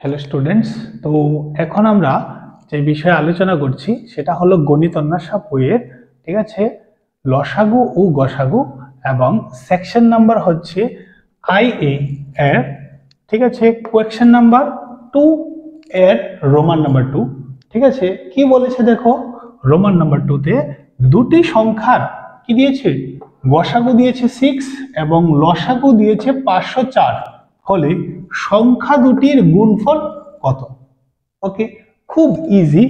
Hello students, তো এখন আমরা যে বিষয়ে আলোচনা করছি সেটা হলো গণিত অন্বেষা বইয়ের, ঠিক আছে, লসাগু ও গসাগু এবং সেকশন নাম্বার হচ্ছে IA এর, ঠিক আছে, কোয়েশ্চেন নাম্বার 2 এর রোমান নাম্বার 2। ঠিক আছে, কি বলেছে দেখো, রোমান নাম্বার 2 তে দুটি সংখ্যার কি দিয়েছে, গসাগু দিয়েছে 6 এবং লসাগু দিয়েছে 504 হলে সংখ্যা দুটির গুণফল কত। ওকে, খুব ইজি।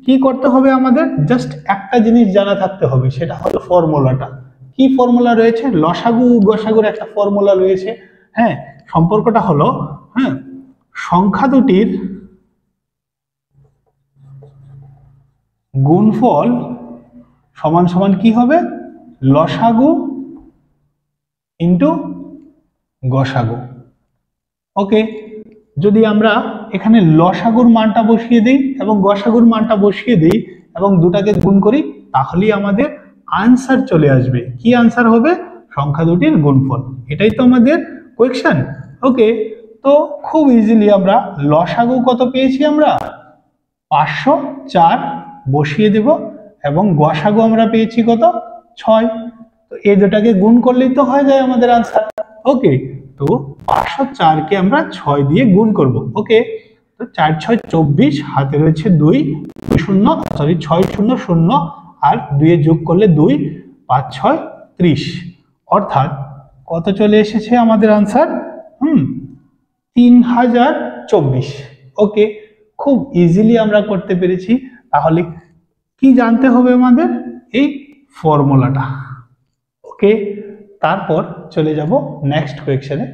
কি করতে হবে আমাদের, জাস্ট একটা জিনিস জানা থাকতে হবে, সেটা হলো ফর্মুলাটা। কি ফর্মুলা রয়েছে, লসাগু গসাগুর একটা ফর্মুলা রয়েছে। হ্যাঁ, সম্পর্কটা হলো, হ্যাঁ, সংখ্যা দুটির গুণফল সমান সমান কি হবে, লসাগু ইন্টু গসাগু। ওকে, যদি আমরা এখানে লসাগুর মানটা বসিয়ে দিই এবং গসাগুর মানটা বসিয়ে দিই এবং দুটাকে গুণ করি, তাহলেই আমাদের আনসার চলে আসবে। কি আনসার হবে, সংখ্যা দুটির গুণফল। এটাই তো আমাদের কোয়েশ্চেন। ওকে, তো খুব ইজিলি আমরা লসাগু কত পেয়েছি, আমরা 504 বসিয়ে দেব এবং গসাগু আমরা পেয়েছি কত, 6। তো এই দুটাকে গুণ করলেই তো হয়ে যায় আমাদের আনসার। ওকে, তো 504 কে আমরা 6 দিয়ে গুণ করব। ওকে, তো 4 6 24, হাতে রয়েছে 2 শূন্য, সরি 6 শূন্য 0 আর 2 এ যোগ করলে 2, 5 6 30, অর্থাৎ কত চলে এসেছে আমাদের আনসার, 3024। ওকে, খুব ইজিলি আমরা করতে পেরেছি। তাহলে কি জানতে হবে আমাদের, এই ফর্মুলাটা। ওকে, তারপর চলে যাব নেক্সট কোয়েশ্চেনে।